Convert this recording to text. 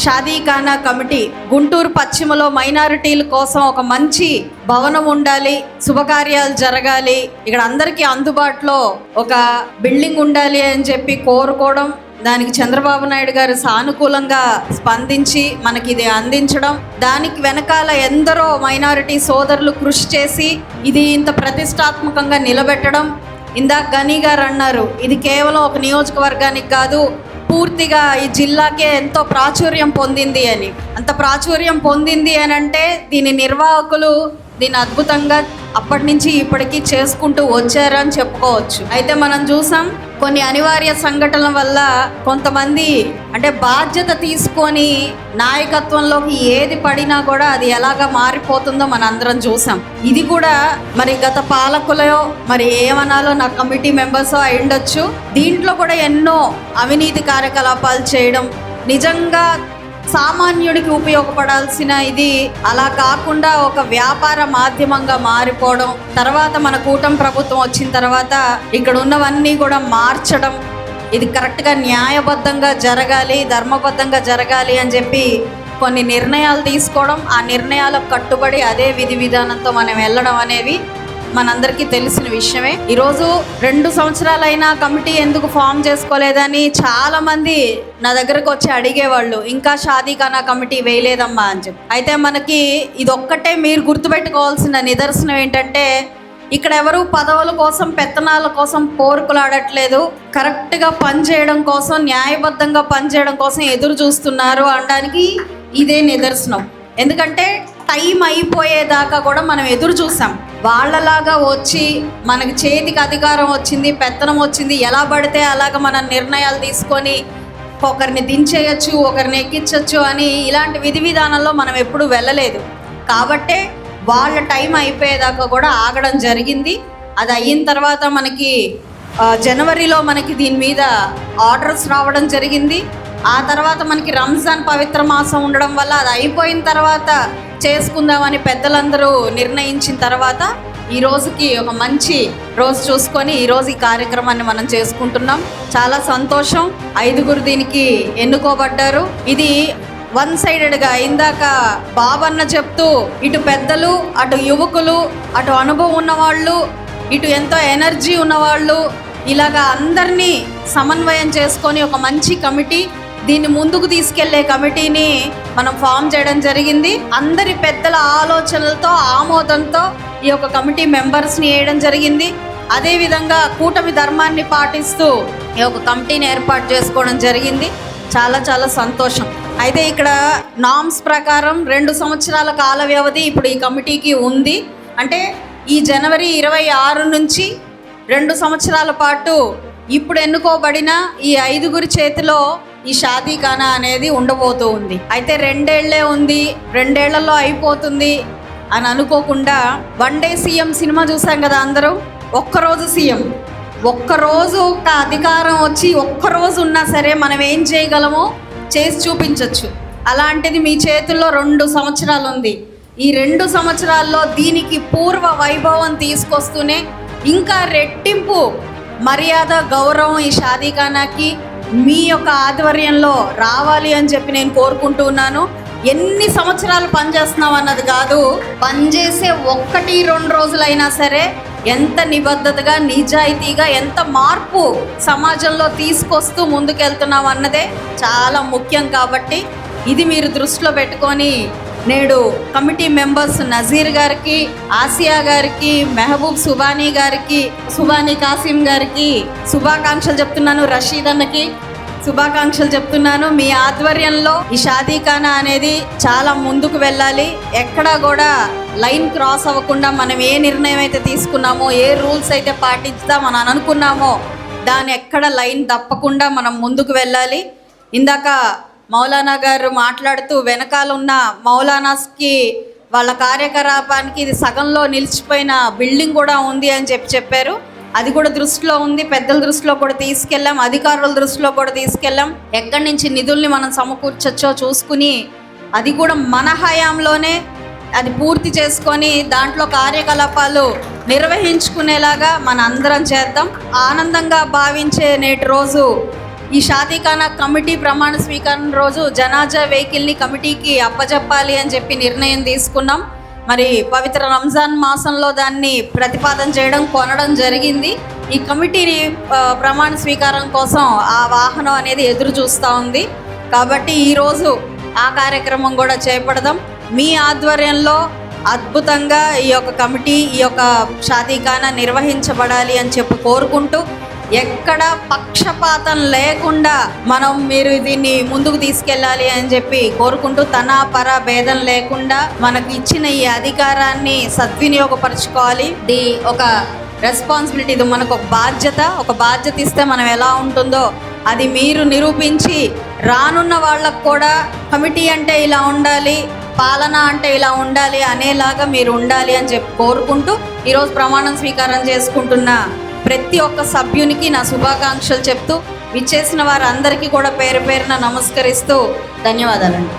షాదీఖానా committee Guntur పశ్చిమలో మైనారిటీల కోసం ఒక మంచి భవనం ఉండాలి, శుభకార్యాలు జరగాలి, ఇక్కడ అందరికీ అందుబాటులో ఒక బిల్డింగ్ ఉండాలి అని చెప్పి కోరుకోవడం, దానికి చంద్రబాబు నాయుడు గారు సానుకూలంగా స్పందించి మనకి ఇది అందించడం, దానికి వెనకాల ఎందరో మైనారిటీ సోదరులు కృషి చేసి ఇది ఇంత ప్రతిష్టాత్మకంగా నిలబెట్టడం. ఇందాక గని గారు అన్నారు, ఇది కేవలం ఒక నియోజకవర్గానికి కాదు, పూర్తిగా ఈ జిల్లాకే ఎంతో ప్రాచుర్యం పొందింది అని. అంత ప్రాచుర్యం పొందింది అని అంటే దీని నిర్వాహకులు దీన్ని అద్భుతంగా అప్పటి నుంచి ఇప్పటికీ చేసుకుంటూ వచ్చారని చెప్పుకోవచ్చు. అయితే మనం చూసాం కొన్ని అనివార్య సంఘటనల వల్ల కొంతమంది అంటే బాధ్యత తీసుకొని నాయకత్వంలోకి ఏది పడినా కూడా అది ఎలాగా మారిపోతుందో మన అందరం చూసాం. ఇది కూడా మరి గత పాలకులో మరి ఏమనాలో నా కమిటీ మెంబర్స్ అయ్యుండొచ్చు. దీంట్లో కూడా ఎన్నో అవినీతి కార్యకలాపాలు చేయడం, నిజంగా సామాన్యుడికి ఉపయోగపడాల్సిన ఇది అలా కాకుండా ఒక వ్యాపార మాధ్యమంగా మారిపోవడం, తర్వాత మన కూటమి ప్రభుత్వం వచ్చిన తర్వాత ఇక్కడ ఉన్నవన్నీ కూడా మార్చడం, ఇది కరెక్ట్గా న్యాయబద్ధంగా జరగాలి, ధర్మబద్ధంగా జరగాలి అని చెప్పి కొన్ని నిర్ణయాలు తీసుకోవడం, ఆ నిర్ణయాలకు కట్టుబడి అదే విధి విధానంతో మనం వెళ్ళడం అనేవి మనందరికీ తెలిసిన విషయమే. ఈరోజు 2 సంవత్సరాలైనా కమిటీ ఎందుకు ఫామ్ చేసుకోలేదని చాలా మంది నా దగ్గరకు వచ్చి అడిగేవాళ్ళు, ఇంకా షాదీఖానా కమిటీ వేయలేదమ్మా అని చెప్పి. అయితే మనకి ఇదొక్కటే మీరు గుర్తుపెట్టుకోవాల్సిన నిదర్శనం ఏంటంటే, ఇక్కడ ఎవరు పదవుల కోసం పెత్తనాల కోసం పోరుకులాడట్లేదు, కరెక్ట్గా పనిచేయడం కోసం, న్యాయబద్ధంగా పనిచేయడం కోసం ఎదురు చూస్తున్నారు అనడానికి ఇదే నిదర్శనం. ఎందుకంటే టైం అయిపోయేదాకా కూడా మనం ఎదురు చూసాం. వాళ్ళలాగా వచ్చి మనకి చేతికి అధికారం వచ్చింది, పెత్తనం వచ్చింది, ఎలా పడితే అలాగ మనం నిర్ణయాలు తీసుకొని ఒకరిని దించేయచ్చు, ఒకరిని ఎక్కించవచ్చు అని ఇలాంటి విధి విధానంలో మనం ఎప్పుడు వెళ్ళలేదు. కాబట్టే వాళ్ళ టైం అయిపోయేదాకా కూడా ఆగడం జరిగింది. అది అయిన తర్వాత మనకి జనవరిలో మనకి దీని మీద ఆర్డర్స్ రావడం జరిగింది. ఆ తర్వాత మనకి రంజాన్ పవిత్ర మాసం ఉండడం వల్ల అది అయిపోయిన తర్వాత చేసుకుందామని పెద్దలందరూ నిర్ణయించిన తర్వాత ఈ రోజుకి ఒక మంచి రోజు చూసుకొని ఈరోజు ఈ కార్యక్రమాన్ని మనం చేసుకుంటున్నాం. చాలా సంతోషం. 5గురు దీనికి ఎన్నుకోబడ్డారు. ఇది 1 సైడెడ్గా ఇందాక బాబన్న చెప్తూ ఇటు పెద్దలు, అటు యువకులు, అటు అనుభవం ఉన్నవాళ్ళు, ఇటు ఎంతో ఎనర్జీ ఉన్నవాళ్ళు, ఇలాగా అందరినీ సమన్వయం చేసుకొని ఒక మంచి కమిటీ, దీన్ని ముందుకు తీసుకెళ్లే కమిటీని మనం ఫామ్ చేయడం జరిగింది. అందరి పెద్దల ఆలోచనలతో ఆమోదంతో ఈ యొక్క కమిటీ మెంబర్స్ని వేయడం జరిగింది. అదేవిధంగా కూటమి ధర్మాన్ని పాటిస్తూ ఈ యొక్క కమిటీని ఏర్పాటు చేసుకోవడం జరిగింది. చాలా చాలా సంతోషం. అయితే ఇక్కడ నామ్స్ ప్రకారం 2 సంవత్సరాల కాల వ్యవధి ఇప్పుడు ఈ కమిటీకి ఉంది. అంటే ఈ జనవరి 26 నుంచి 2 సంవత్సరాల పాటు ఇప్పుడు ఎన్నుకోబడిన ఈ 5గురి చేతిలో ఈ షాదీఖానా అనేది ఉండబోతూ ఉంది. అయితే 2 ఏళ్లే ఉంది, 2 ఏళ్లలో అయిపోతుంది అని అనుకోకుండా, 1 డే సీఎం సినిమా చూసాం కదా అందరూ. ఒక్కరోజు సీఎం, ఒక్కరోజు ఒక అధికారం వచ్చి ఒక్కరోజు ఉన్నా సరే మనం ఏం చేయగలమో చేసి చూపించవచ్చు. అలాంటిది మీ చేతుల్లో 2 సంవత్సరాలు ఉంది. ఈ 2 సంవత్సరాల్లో దీనికి పూర్వ వైభవం తీసుకొస్తూనే ఇంకా రెట్టింపు మర్యాద, గౌరవం ఈ షాదీఖానాకి మీ యొక్క ఆధ్వర్యంలో రావాలి అని చెప్పి నేను కోరుకుంటున్నాను. ఎన్ని సంవత్సరాలు పనిచేస్తున్నాం అన్నది కాదు, పనిచేసే 1-2 రోజులైనా సరే ఎంత నిబద్ధతగా, నిజాయితీగా, ఎంత మార్పు సమాజంలో తీసుకొస్తూ ముందుకెళ్తున్నాం అన్నదే చాలా ముఖ్యం. కాబట్టి ఇది మీరు దృష్టిలో పెట్టుకొని నేడు కమిటీ మెంబర్స్ నజీర్ గారికి, ఆసియా గారికి, మెహబూబ్ సుబానీ గారికి, సుబానీ కాసిం గారికి శుభాకాంక్షలు చెప్తున్నాను. రషీద్ అన్నకి శుభాకాంక్షలు చెప్తున్నాను. మీ ఆధ్వర్యంలో ఈ షాదీఖానా అనేది చాలా ముందుకు వెళ్ళాలి. ఎక్కడా కూడా లైన్ క్రాస్ అవ్వకుండా మనం ఏ నిర్ణయం అయితే తీసుకున్నామో, ఏ రూల్స్ అయితే పాటిస్తామని అనుకున్నామో దాని ఎక్కడ లైన్ తప్పకుండా మనం ముందుకు వెళ్ళాలి. ఇందాక మౌలానా గారు మాట్లాడుతూ వెనకాల ఉన్న మౌలానాస్కి వాళ్ళ కార్యకలాపానికి ఇది సగంలో నిలిచిపోయిన బిల్డింగ్ కూడా ఉంది అని చెప్పారు. అది కూడా దృష్టిలో ఉంది, పెద్దల దృష్టిలో కూడా తీసుకెళ్ళాం, అధికారుల దృష్టిలో కూడా తీసుకెళ్ళాం. ఎక్కడి నుంచి నిధుల్ని మనం సమకూర్చొచ్చో చూసుకుని అది కూడా మన హయాంలోనే అది పూర్తి చేసుకొని దాంట్లో కార్యకలాపాలు నిర్వహించుకునేలాగా మన అందరం చేద్దాం. ఆనందంగా భావించే నేటి రోజు ఈ షాదీఖానా కమిటీ ప్రమాణ స్వీకారం రోజు జనాజా వెహికల్ని కమిటీకి అప్పజెప్పాలి అని చెప్పి నిర్ణయం తీసుకున్నాం. మరి పవిత్ర రంజాన్ మాసంలో దాన్ని ప్రతిపాదన చేయడం, కొనడం జరిగింది. ఈ కమిటీ ప్రమాణ స్వీకారం కోసం ఆ వాహనం అనేది ఎదురు చూస్తూ ఉంది. కాబట్టి ఈరోజు ఆ కార్యక్రమం కూడా చేపడదాం. మీ ఆధ్వర్యంలో అద్భుతంగా ఈ యొక్క కమిటీ, ఈ యొక్క షాదీఖానా నిర్వహించబడాలి అని చెప్పి కోరుకుంటూ, ఎక్కడ పక్షపాతం లేకుండా మీరు దీన్ని ముందుకు తీసుకెళ్ళాలి అని చెప్పి కోరుకుంటూ, తన పర భేదం లేకుండా మనకు ఇచ్చిన ఈ అధికారాన్ని సద్వినియోగపరచుకోవాలి. ఇది ఒక రెస్పాన్సిబిలిటీ, ఇది మనకు ఒక బాధ్యత ఇస్తే మనం ఎలా ఉంటుందో అది మీరు నిరూపించి రానున్న వాళ్ళకు కూడా కమిటీ అంటే ఇలా ఉండాలి, పాలన అంటే ఇలా ఉండాలి అనేలాగా మీరు ఉండాలి అని చెప్పి కోరుకుంటూ, ఈరోజు ప్రమాణం స్వీకారం చేసుకుంటున్న ప్రతి ఒక్క సభ్యునికి నా శుభాకాంక్షలు చెప్తూ, విచ్చేసిన వారందరికీ కూడా పేరు పేరున నమస్కరిస్తూ ధన్యవాదాలండి.